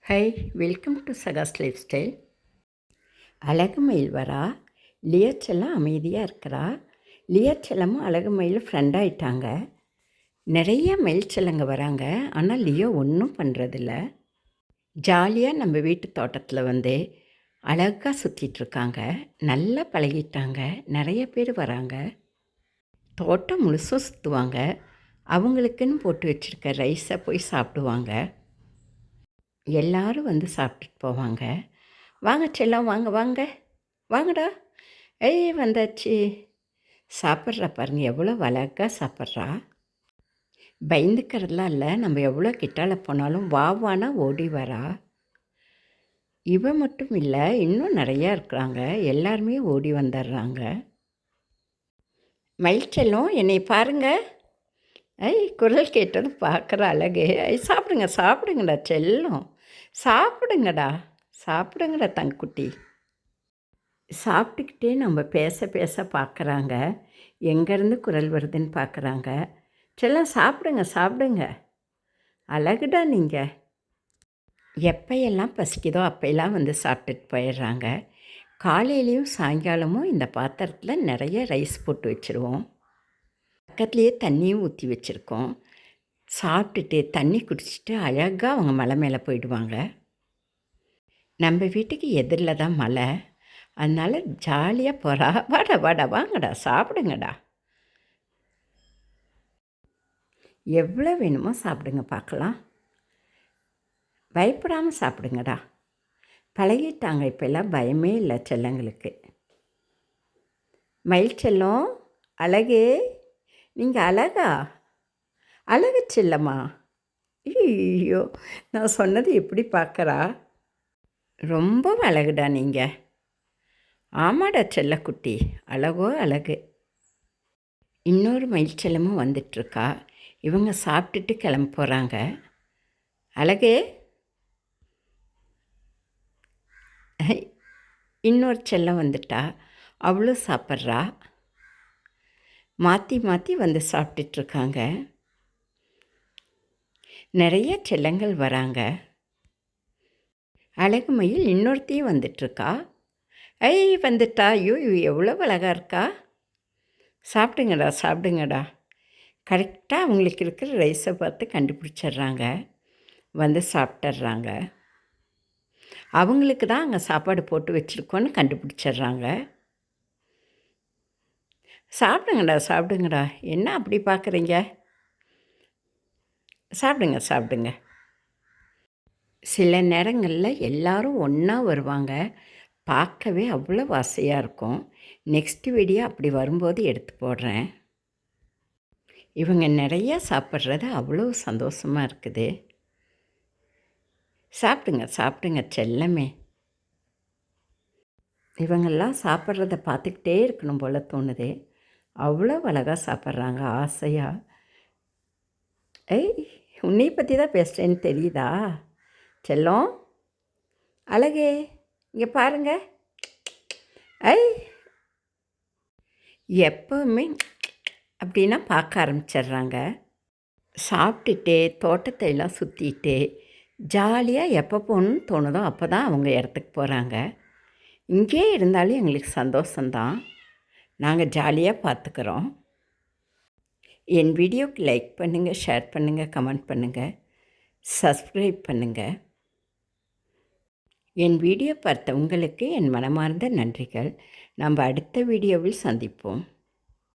High, welcome to சகாஸ் lifestyle. அழகு மயில் வரா, லியச்செல்லம் அமைதியாக இருக்கிறா. லியச்செல்லமும் அழகு மயில் ஃப்ரெண்டாயிட்டாங்க. நிறைய மயில் செல்லங்க வராங்க, ஆனால் லியோ ஒன்றும் பண்ணுறதில்ல. ஜாலியாக நம்ம வீட்டு தோட்டத்தில் வந்து அழகாக சுற்றிட்டுருக்காங்க. நல்லா பழகிட்டாங்க. நிறைய பேர் வராங்க. தோட்டம் முழுசும் சுற்றுவாங்க. அவங்களுக்குன்னு போட்டு வச்சுருக்க ரைஸை போய் சாப்பிடுவாங்க. எல்லோரும் வந்து சாப்பிட்டுட்டு போவாங்க. வாங்க செல்லம், வாங்க வாங்க வாங்கடா. ஏய் வந்தாச்சு. சாப்பிட்றா பாருங்க, எவ்வளோ அழகாக சாப்பிட்றா. பயந்துக்கிறதுலாம் இல்லை, நம்ம எவ்வளோ கிட்டால போனாலும் வாவானா ஓடி வரா. இவன் மட்டும் இல்லை, இன்னும் நிறையா இருக்கிறாங்க. எல்லாருமே ஓடி வந்துடுறாங்க. மயில் செல்லம், என்னை பாருங்க. ஐ குரல் கேட்டதும் பார்க்குற அழகு. ஐ சாப்பிடுங்க சாப்பிடுங்கடா செல்லம், சாப்பிடுங்கடா சாப்பிடுங்கடா தங்குக்குட்டி. சாப்பிட்டுக்கிட்டே நம்ம பேச பேச பார்க்குறாங்க. எங்கேருந்து குரல் வருதுன்னு பார்க்குறாங்க. செல்லம் சாப்பிடுங்க சாப்பிடுங்க, அழகுடா நீங்கள். எப்பையெல்லாம் பசிக்குதோ அப்பையெல்லாம் வந்து சாப்பிட்டுட்டு போயிடுறாங்க. காலையிலையும் சாயங்காலமும் இந்த பாத்திரத்தில் நிறைய ரைஸ் போட்டு வச்சுருவோம். பக்கத்துலேயே தண்ணியும் ஊற்றி வச்சுருக்கோம். சாப்பிட்டுட்டு தண்ணி குடிச்சிட்டு அழகாக அவங்க மலை மேலே போயிடுவாங்க. நம்ம வீட்டுக்கு எதிரில் தான் மலை, அதனால் ஜாலியாக போகிறா. வாடா வாடா வாங்கடா சாப்பிடுங்கடா, எவ்வளோ வேணுமோ சாப்பிடுங்க பார்க்கலாம். பயப்படாமல் சாப்பிடுங்கடா. பழகிட்டாங்க, இப்போல்லாம் பயமே இல்லை செல்லங்களுக்கு. மயில் செல்லம், அழகு, நீங்கள் அழகா? அழகு செல்லம்மா. ஐயோ, நான் சொன்னது எப்படி பார்க்குறா? ரொம்ப அழகுடா நீங்கள். ஆமாடா செல்லக்குட்டி, அழகோ அழகு. இன்னொரு மயில் செல்லமும் வந்துட்டுருக்கா. இவங்க சாப்பிட்டுட்டு கிளம்ப போகிறாங்க. அழகு, இன்னொரு செல்லம் வந்துட்டா, அவளும் சாப்பிட்றா. மாற்றி மாற்றி வந்து சாப்பிட்டுட்ருக்காங்க. நிறைய செல்லங்கள் வராங்க. அழகு மயில் இன்னொருத்தையும் வந்துட்டுருக்கா. ஐ வந்துட்டா. ஐயோ எவ்வளோ அழகாக இருக்கா. சாப்பிடுங்கடா சாப்பிடுங்கடா. கரெக்டாக அவங்களுக்கு இருக்கிற ரைஸை பார்த்து கண்டுபிடிச்சிட்றாங்க, வந்து சாப்பிட்றாங்க. அவங்களுக்கு தான் அங்கே சாப்பாடு போட்டு வச்சுருக்கோன்னு கண்டுபிடிச்சிட்றாங்க. சாப்பிடுங்கடா சாப்பிடுங்கடா, என்ன அப்படி பார்க்குறீங்க? சாப்பிடுங்க சாப்பிடுங்க. சில நேரங்களில் எல்லோரும் ஒன்றா வருவாங்க. பார்க்கவே அவ்வளோ ஆசையாக இருக்கும். நெக்ஸ்ட் வீடியோ அப்படி வரும்போது எடுத்து போடுறேன். இவங்க நிறையா சாப்பிட்றது அவ்வளோ சந்தோஷமாக இருக்குது. சாப்பிடுங்க சாப்பிடுங்க செல்லமே. இவங்கெல்லாம் சாப்பிட்றத பார்த்துக்கிட்டே இருக்கணும் போல் தோணுது. அவ்வளோ அழகாக சாப்பிட்றாங்க ஆசையாக. ஏய், உன்னை பற்றி தான் பேசுகிறேன்னு தெரியுதா செல்லம்? அழகே, இங்கே பாருங்க. ஐ, எப்போவுமே அப்படின்னா பார்க்க ஆரம்பிச்சிட்றாங்க. சாப்பிட்டுட்டு தோட்டத்தை எல்லாம் சுற்றிட்டு ஜாலியாக எப்போ போகணுன்னு தோணுதோ அப்போ தான் அவங்க இடத்துக்கு போகிறாங்க. இங்கே இருந்தாலும் எங்களுக்கு சந்தோஷந்தான். நாங்கள் ஜாலியாக பார்த்துக்குறோம். என் வீடியோக்கு லைக் பண்ணுங்கள், ஷேர் பண்ணுங்கள், கமெண்ட் பண்ணுங்கள், சப்ஸ்கிரைப் பண்ணுங்கள். என் வீடியோ பார்த்த உங்களுக்கு என் மனமார்ந்த நன்றிகள். நம்ம அடுத்த வீடியோவில் சந்திப்போம்.